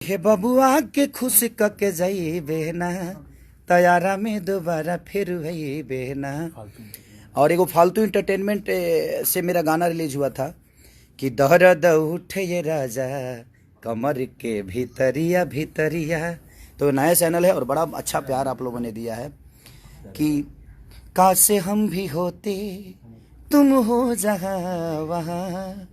हे बबुआ के खुश कके जाइबे ना तैयारा में दोबारा फिर वही ना। और एगो फालतू इंटरटेनमेंट से मेरा गाना रिलीज हुआ था कि दर्द उठे ये राजा कमर के भीतरिया भीतरिया। तो नया चैनल है और बड़ा अच्छा प्यार आप लोगों ने दिया है कि काश हम भी होते तुम हो जहाँ वहाँ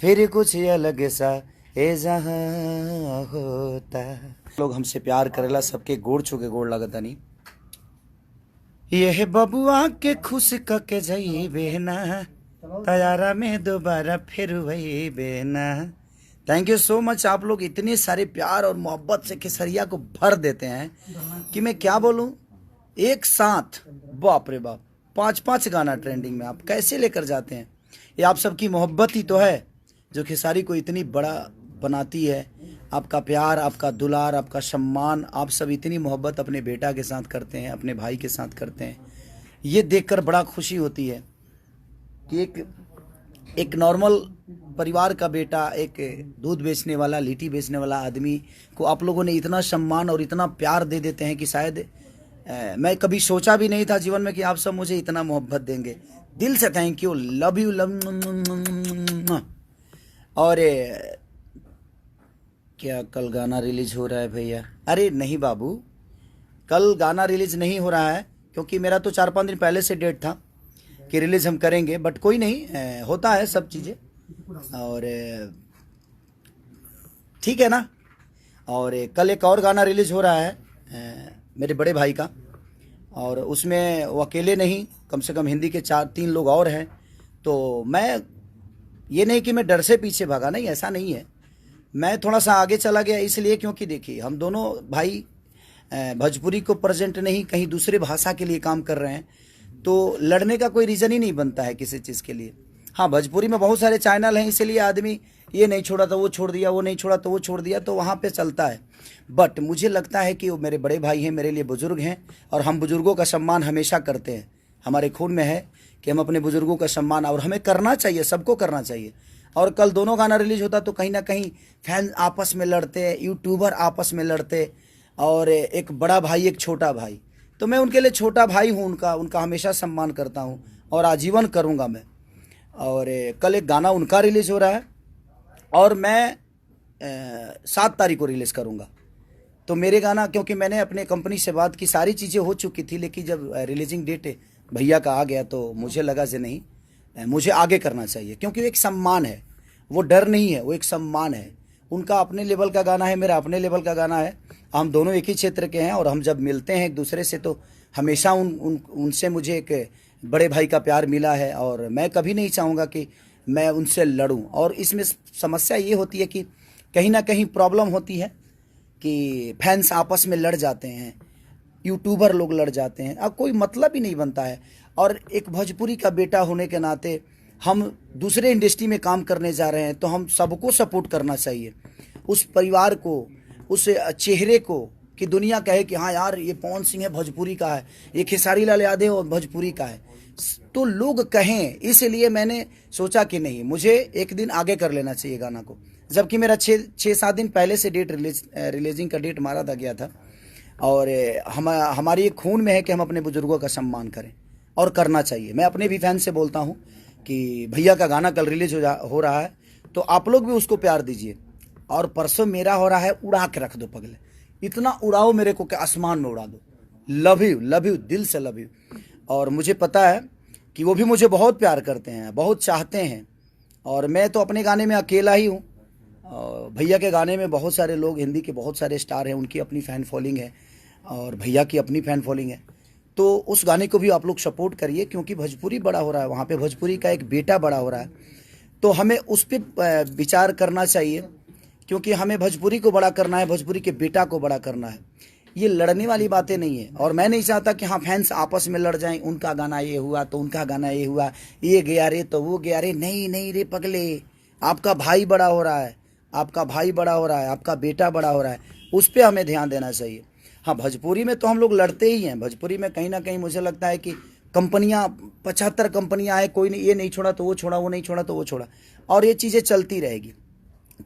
फिर कुछ अलग सा ए जहाँ होता। लोग हमसे प्यार करेला सबके गोड़ छू के गोड़ लगता नहीं। ये बबुआ के खुश कके जाइबे ना तैयारा में दोबारा फिर वही बेना। Thank you so much. आप लोग इतने सारे प्यार और मोहब्बत से केसरिया को भर देते हैं कि मैं क्या बोलूं। एक साथ बाप रे बाप 5-5 गाना ट्रेंडिंग में आप कैसे लेकर जाते हैं। ये आप सबकी मोहब्बत ही तो है जो खेसारी को इतनी बड़ा बनाती है। आपका प्यार, आपका दुलार, आपका सम्मान, आप सब इतनी मोहब्बत अपने बेटा के साथ करते हैं, अपने भाई के साथ करते हैं। ये देखकर बड़ा खुशी होती है कि एक नॉर्मल परिवार का बेटा, एक दूध बेचने वाला, लिट्टी बेचने वाला आदमी को आप लोगों ने इतना सम्मान और इतना प्यार दे देते हैं कि शायद मैं कभी सोचा भी नहीं था जीवन में कि आप सब मुझे इतना मोहब्बत देंगे। दिल से thank you, love you, love. और क्या कल गाना रिलीज हो रहा है भैया? अरे नहीं बाबू, कल गाना रिलीज नहीं हो रहा है क्योंकि मेरा तो 4-5 दिन पहले से डेट था कि रिलीज हम करेंगे, बट कोई नहीं, होता है सब चीज़ें और ठीक है ना। और कल एक और गाना रिलीज हो रहा है मेरे बड़े भाई का, और उसमें वो अकेले नहीं, कम से कम हिंदी के 4-3 लोग और हैं। तो मैं ये नहीं कि मैं डर से पीछे भागा, नहीं, ऐसा नहीं है। मैं थोड़ा सा आगे चला गया इसलिए क्योंकि देखिए हम दोनों भाई भोजपुरी को प्रेजेंट नहीं कहीं दूसरे भाषा के लिए काम कर रहे हैं, तो लड़ने का कोई रीज़न ही नहीं बनता है किसी चीज़ के लिए। हाँ, भोजपुरी में बहुत सारे चैनल हैं इसलिए आदमी ये नहीं छोड़ा तो वो छोड़ दिया, वो नहीं छोड़ा तो वो छोड़ दिया, तो वहाँ पे चलता है। बट मुझे लगता है कि वो मेरे बड़े भाई हैं, मेरे लिए बुज़ुर्ग हैं और हम बुज़ुर्गों का सम्मान हमेशा करते हैं। हमारे खून में है कि हम अपने बुज़ुर्गों का सम्मान, और हमें करना चाहिए, सबको करना चाहिए। और कल दोनों गाना रिलीज होता तो कहीं ना कहीं फैन आपस में लड़ते, यूट्यूबर आपस में लड़ते, और एक बड़ा भाई एक छोटा भाई, तो मैं उनके लिए छोटा भाई हूँ, उनका हमेशा सम्मान करता हूँ और आजीवन करूँगा मैं। और कल एक गाना उनका रिलीज़ हो रहा है और मैं 7 तारीख को रिलीज़ करूँगा। तो मेरे गाना, क्योंकि मैंने अपने कंपनी से बात की, सारी चीज़ें हो चुकी थी, लेकिन जब रिलीजिंग डेट भैया का आ गया तो मुझे लगा से नहीं, मुझे आगे करना चाहिए क्योंकि वो एक सम्मान है, वो डर नहीं है, वो एक सम्मान है। उनका अपने लेवल का गाना है, मेरा अपने लेवल का गाना है, हम दोनों एक ही क्षेत्र के हैं और हम जब मिलते हैं एक दूसरे से तो हमेशा उनसे मुझे एक बड़े भाई का प्यार मिला है और मैं कभी नहीं चाहूँगा कि मैं उनसे लड़ूं। और इसमें समस्या ये होती है कि कहीं ना कहीं प्रॉब्लम होती है कि फैंस आपस में लड़ जाते हैं, यूट्यूबर लोग लड़ जाते हैं, अब कोई मतलब ही नहीं बनता है। और एक भोजपुरी का बेटा होने के नाते हम दूसरे इंडस्ट्री में काम करने जा रहे हैं तो हम सबको सपोर्ट करना चाहिए, उस परिवार को, उस चेहरे को, कि दुनिया कहे कि हाँ यार ये पवन सिंह है भोजपुरी का है, ये खेसारी लाल यादव और भोजपुरी का है, तो लोग कहें। इसलिए मैंने सोचा कि नहीं, मुझे एक दिन आगे कर लेना चाहिए गाना को, जबकि मेरा 6-7 दिन पहले से डेट रिलीजिंग का डेट मारा था गया था। और हमारी एक खून में है कि हम अपने बुजुर्गों का सम्मान करें और करना चाहिए। मैं अपने भी फैन से बोलता हूं कि भैया का गाना कल रिलीज हो रहा है तो आप लोग भी उसको प्यार दीजिए। और परसों मेरा हो रहा है, उड़ा के रख दो पगले, इतना उड़ाओ मेरे को कि आसमान में उड़ा दो। लव यू, लव यू, दिल से लव यू। और मुझे पता है कि वो भी मुझे बहुत प्यार करते हैं, बहुत चाहते हैं, और मैं तो अपने गाने में अकेला ही हूँ। भैया के गाने में बहुत सारे लोग, हिंदी के बहुत सारे स्टार हैं, उनकी अपनी फ़ैन फॉलोइंग है और भैया की अपनी फ़ैन फॉलोइंग है। तो उस गाने को भी आप लोग सपोर्ट करिए क्योंकि भोजपुरी बड़ा हो रहा है, वहाँ पे भोजपुरी का एक बेटा बड़ा हो रहा है, तो हमें उस पर विचार करना चाहिए क्योंकि हमें भोजपुरी को बड़ा करना है, भोजपुरी के बेटा को बड़ा करना है। ये लड़ने वाली बातें नहीं है और मैं नहीं चाहता कि हाँ फैंस आपस में लड़ जाएं, उनका गाना ये हुआ तो उनका गाना ये हुआ, ये गया रे तो वो गया रे। नहीं नहीं रे पगले, आपका भाई बड़ा हो रहा है, आपका भाई बड़ा हो रहा है, आपका बेटा बड़ा हो रहा है, उस पर हमें ध्यान देना चाहिए। हाँ, भोजपुरी में तो हम लोग लड़ते ही हैं, भोजपुरी में कहीं ना कहीं मुझे लगता है कि कंपनियां 75 कंपनियां आए, कोई नहीं, ये नहीं छोड़ा तो वो छोड़ा, वो नहीं छोड़ा तो वो छोड़ा, और ये चीज़ें चलती रहेगी।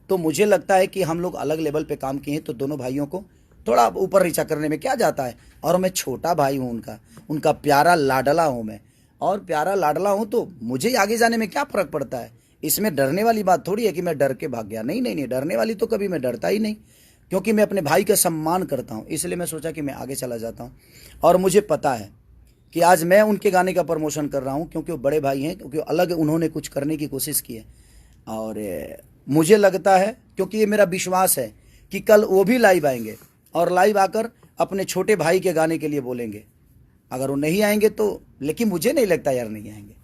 तो मुझे लगता है कि हम लोग अलग लेवल पे काम किए हैं, तो दोनों भाइयों को थोड़ा ऊपर नीचा करने में क्या जाता है। और मैं छोटा भाई हूँ उनका प्यारा लाडला हूँ मैं, और प्यारा लाडला हूँ, तो मुझे आगे जाने में क्या फ़र्क पड़ता है। इसमें डरने वाली बात थोड़ी है कि मैं डर के भाग गया। नहीं नहीं नहीं, डरने वाली तो कभी मैं डरता ही नहीं, क्योंकि मैं अपने भाई का सम्मान करता हूँ। इसलिए मैं सोचा कि मैं आगे चला जाता हूँ। और मुझे पता है कि आज मैं उनके गाने का प्रमोशन कर रहा हूँ, क्योंकि वो बड़े भाई हैं, क्योंकि अलग उन्होंने कुछ करने की कोशिश की है। और मुझे लगता है, क्योंकि ये मेरा विश्वास है कि कल वो भी लाइव आएंगे और लाइव आकर अपने छोटे भाई के गाने के लिए बोलेंगे। अगर वो नहीं आएंगे तो, लेकिन मुझे नहीं लगता यार नहीं आएंगे।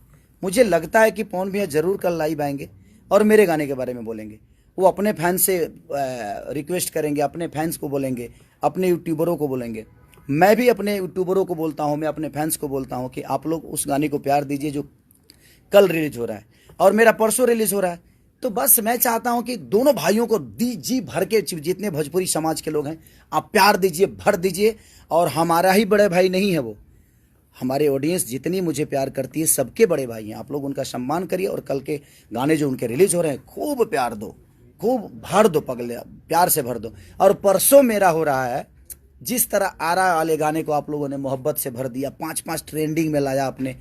मुझे लगता है कि पवन भैया ज़रूर कल लाइव आएंगे और मेरे गाने के बारे में बोलेंगे। वो अपने फैंस से रिक्वेस्ट करेंगे, अपने फैंस को बोलेंगे, अपने यूट्यूबरों को बोलेंगे। मैं भी अपने यूट्यूबरों को बोलता हूँ, मैं अपने फैंस को बोलता हूँ कि आप लोग उस गाने को प्यार दीजिए जो कल रिलीज हो रहा है और मेरा परसों रिलीज हो रहा है। तो बस मैं चाहता हूं कि दोनों भाइयों को जी भर के, जितने भोजपुरी समाज के लोग हैं, आप प्यार दीजिए, भर दीजिए। और हमारा ही बड़े भाई नहीं है वो, हमारे ऑडियंस जितनी मुझे प्यार करती है सबके बड़े भाई हैं। आप लोग उनका सम्मान करिए और कल के गाने जो उनके रिलीज हो रहे हैं खूब प्यार दो, खूब भर दो, पगले प्यार से भर दो। और परसों मेरा हो रहा है, जिस तरह आरा वाले गाने को आप लोगों ने मोहब्बत से भर दिया, 5-5 ट्रेंडिंग में लाया आपने।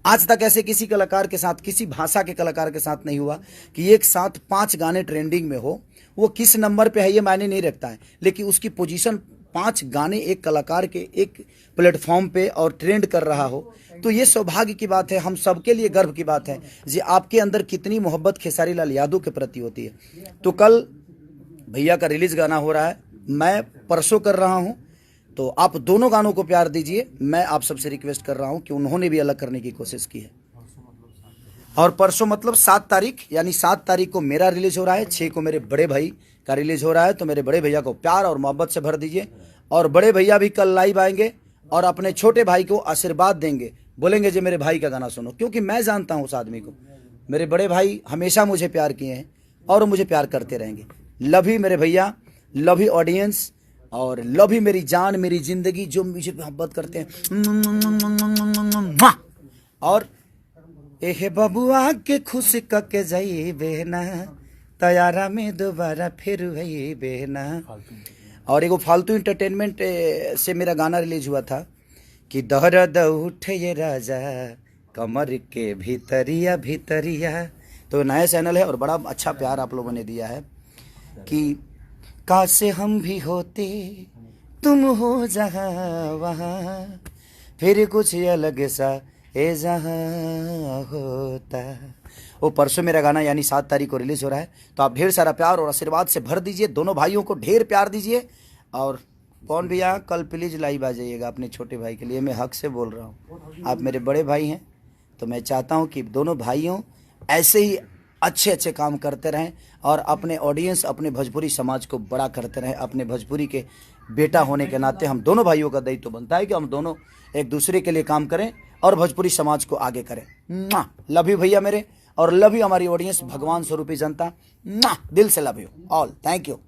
आज तक ऐसे किसी कलाकार के साथ, किसी भाषा के कलाकार के साथ नहीं हुआ कि एक साथ 5 गाने ट्रेंडिंग में हो। वो किस नंबर पे है ये मायने नहीं रखता है, लेकिन उसकी पोजीशन 5 गाने एक कलाकार के एक प्लेटफॉर्म पे और ट्रेंड कर रहा हो, तो ये सौभाग्य की बात है, हम सबके लिए गर्व की बात है जी। आपके अंदर कितनी मोहब्बत खेसारी लाल यादव के प्रति होती है। तो कल भैया का रिलीज गाना हो रहा है, मैं परसों कर रहा हूँ, तो आप दोनों गानों को प्यार दीजिए। मैं आप सबसे रिक्वेस्ट कर रहा हूं कि उन्होंने भी अलग करने की कोशिश की है। और परसों मतलब 7 तारीख, यानी 7 तारीख को मेरा रिलीज हो रहा है, 6 को मेरे बड़े भाई का रिलीज हो रहा है। तो मेरे बड़े भैया को प्यार और मोहब्बत से भर दीजिए। और बड़े भैया भी कल लाइव आएंगे और अपने छोटे भाई को आशीर्वाद देंगे, बोलेंगे जी मेरे भाई का गाना सुनो। क्योंकि मैं जानता हूँ उस आदमी को, मेरे बड़े भाई हमेशा मुझे प्यार किए हैं और मुझे प्यार करते रहेंगे। लव यू मेरे भैया, लव यू ऑडियंस, और लव ही मेरी जान, मेरी जिंदगी, जो मुझे मोहब्बत करते हैं। और एहे बबुआ के खुश कके जाई बेना, तैयारा में दोबारा फिर वही बेना। और एगो फालतू इंटरटेनमेंट से मेरा गाना रिलीज हुआ था कि दर्द उठे ये राजा कमर के भीतरिया भीतरिया। तो नया चैनल है और बड़ा अच्छा प्यार आप लोगों ने दिया है कि काश हम भी होते तुम हो जहाँ वहाँ, फिर कुछ अलग सा ए जहाँ होता। वो परसों मेरा गाना यानी 7 तारीख को रिलीज़ हो रहा है। तो आप ढेर सारा प्यार और आशीर्वाद से भर दीजिए, दोनों भाइयों को ढेर प्यार दीजिए। और पवन भैया कल प्लीज़ लाइव आ जाइएगा अपने छोटे भाई के लिए, मैं हक से बोल रहा हूँ, आप मेरे बड़े भाई हैं। तो मैं चाहता हूँ कि दोनों भाइयों ऐसे ही अच्छे अच्छे काम करते रहें और अपने ऑडियंस, अपने भोजपुरी समाज को बड़ा करते रहें। अपने भोजपुरी के बेटा होने के नाते हम दोनों भाइयों का दायित्व बनता है कि हम दोनों एक दूसरे के लिए काम करें और भोजपुरी समाज को आगे करें। लव यू भैया मेरे, और लव यू हमारी ऑडियंस, भगवान स्वरूपी जनता, दिल से love you all, thank you.